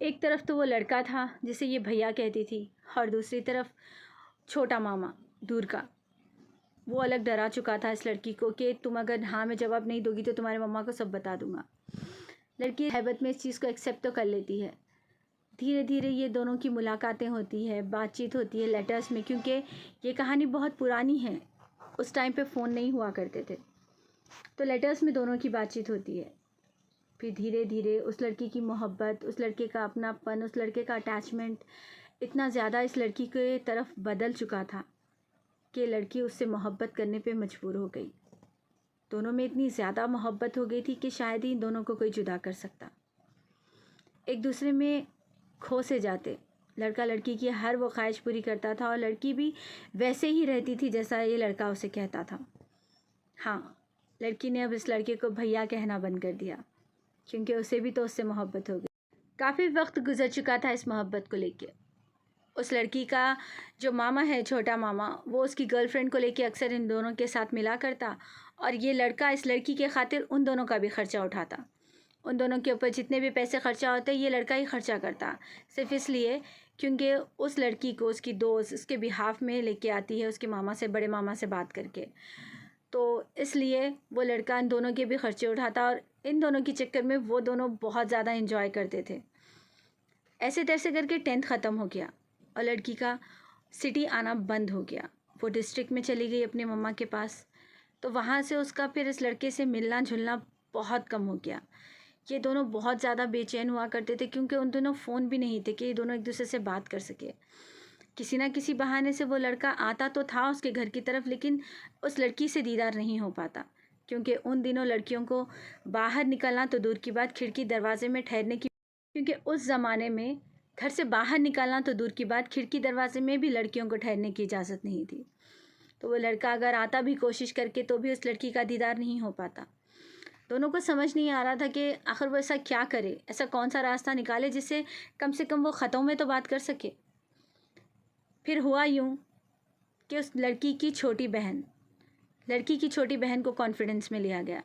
एक तरफ तो वो लड़का था जिसे ये भैया कहती थी, और दूसरी तरफ छोटा मामा दूर का। वो अलग डरा चुका था इस लड़की को कि तुम अगर हाँ में जवाब नहीं दोगी तो तुम्हारे मम्मा को सब बता दूंगा। लड़की हैबत में इस चीज़ को एक्सेप्ट तो कर लेती है। धीरे धीरे ये दोनों की मुलाकातें होती है, बातचीत होती है लेटर्स में, क्योंकि ये कहानी बहुत पुरानी है। उस टाइम पे फ़ोन नहीं हुआ करते थे, तो लेटर्स में दोनों की बातचीत होती है। फिर धीरे धीरे उस लड़की की मोहब्बत, उस लड़के का अपनापन, उस लड़के का अटैचमेंट इतना ज़्यादा इस लड़की के तरफ बदल चुका था कि लड़की उससे मोहब्बत करने पे मजबूर हो गई। दोनों में इतनी ज़्यादा मोहब्बत हो गई थी कि शायद ही इन दोनों को कोई जुदा कर सकता। एक दूसरे में खो से जाते। लड़का लड़की की हर वो ख्वाहिश पूरी करता था और लड़की भी वैसे ही रहती थी जैसा ये लड़का उसे कहता था। हाँ, लड़की ने अब इस लड़के को भैया कहना बंद कर दिया, क्योंकि उसे भी तो उससे मोहब्बत हो गई। काफ़ी वक्त गुजर चुका था इस मोहब्बत को लेके। उस लड़की का जो मामा है, छोटा मामा, वो उसकी गर्लफ्रेंड को लेके अक्सर इन दोनों के साथ मिला करता, और ये लड़का इस लड़की के खातिर उन दोनों का भी ख़र्चा उठाता। उन दोनों के ऊपर जितने भी पैसे खर्चा होते ये लड़का ही खर्चा करता, सिर्फ इसलिए क्योंकि उस लड़की को उसकी दोस्त उसके बिहाफ में लेके आती है, उसके मामा से, बड़े मामा से बात करके। तो इसलिए वो लड़का इन दोनों के भी खर्चे उठाता, और इन दोनों के चक्कर में वो दोनों बहुत ज़्यादा इन्जॉय करते थे। ऐसे तैसे करके 10th ख़त्म हो गया और लड़की का सिटी आना बंद हो गया। वो डिस्ट्रिक्ट में चली गई अपने मम्मा के पास, तो वहाँ से उसका फिर इस लड़के से मिलना जुलना बहुत कम हो गया। ये दोनों बहुत ज़्यादा बेचैन हुआ करते थे, क्योंकि उन दोनों फ़ोन भी नहीं थे कि ये दोनों एक दूसरे से बात कर सके। किसी ना किसी बहाने से वो लड़का आता तो था उसके घर की तरफ, लेकिन उस लड़की से दीदार नहीं हो पाता, क्योंकि उन दिनों लड़कियों को बाहर निकलना तो दूर की बात, खिड़की दरवाजे में ठहरने की, क्योंकि उस ज़माने में घर से बाहर निकलना तो दूर की बात, खिड़की दरवाजे में भी लड़कियों को ठहरने की इजाज़त नहीं थी। तो वो लड़का अगर आता भी कोशिश करके तो भी उस लड़की का दीदार नहीं हो पाता। दोनों को समझ नहीं आ रहा था कि आखिर वो ऐसा क्या करे, ऐसा कौन सा रास्ता निकाले जिससे कम से कम वो ख़तों में तो बात कर सके। फिर हुआ यूँ कि उस लड़की की छोटी बहन को कॉन्फिडेंस में लिया गया।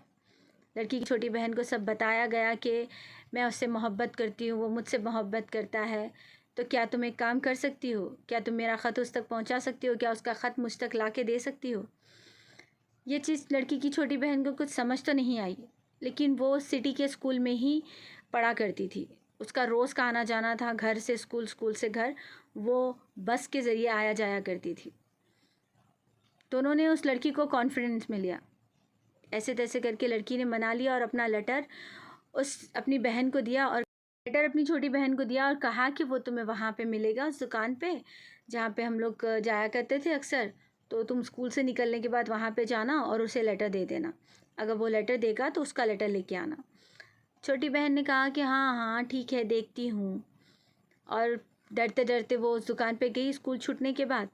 लड़की की छोटी बहन को सब बताया गया कि मैं उससे मोहब्बत करती हूँ, वो मुझसे मोहब्बत करता है, तो क्या तुम एक काम कर सकती हो, क्या तुम मेरा ख़त उस तक पहुँचा सकती हो, क्या उसका ख़त मुझ तक ला के दे सकती हो। ये चीज़ लड़की की छोटी बहन को कुछ समझ तो नहीं आई, लेकिन वो सिटी के स्कूल में ही पढ़ा करती थी। उसका रोज़ का आना जाना था, घर से स्कूल, स्कूल से घर, वो बस के ज़रिए आया जाया करती थी। दोनों ने उस लड़की को कॉन्फिडेंस में लिया। ऐसे तैसे करके लड़की ने मना लिया और अपना लेटर अपनी बहन को दिया, और लेटर अपनी छोटी बहन को दिया और कहा कि वो तुम्हें वहाँ पे मिलेगा, उस दुकान पे जहाँ पे हम लोग जाया करते थे अक्सर। तो तुम स्कूल से निकलने के बाद वहाँ पे जाना और उसे लेटर दे देना। अगर वो लेटर देगा तो उसका लेटर लेके आना। छोटी बहन ने कहा कि हाँ हाँ ठीक है, देखती हूँ। और डरते डरते वो उस दुकान पे गई स्कूल छूटने के बाद,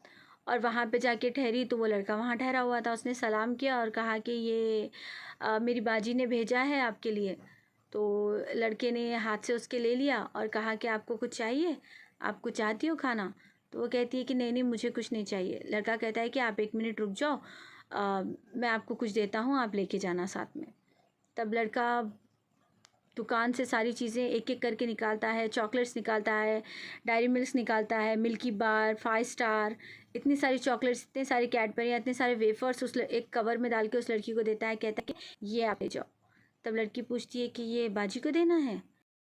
और वहाँ पे जाके ठहरी तो वो लड़का वहाँ ठहरा हुआ था। उसने सलाम किया और कहा कि ये मेरी बाजी ने भेजा है आपके लिए। तो लड़के ने हाथ से उसके ले लिया और कहा कि आपको कुछ चाहिए, आप कुछ चाहती हो खाना। तो वो कहती है कि नहीं नहीं, मुझे कुछ नहीं चाहिए। लड़का कहता है कि आप 1 मिनट रुक जाओ, मैं आपको कुछ देता हूँ, आप लेके जाना साथ में। तब लड़का दुकान से सारी चीज़ें एक एक करके निकालता है, चॉकलेट्स निकालता है, डायरी मिल्क निकालता है, मिल्की बार, 5 स्टार, इतनी सारी चॉकलेट्स, इतने सारे कैडबरी, इतने सारे वेफर्स एक कवर में डाल के उस लड़की को देता है। कहता है कि ये आप ले जाओ। तब लड़की पूछती है कि ये बाजी को देना है।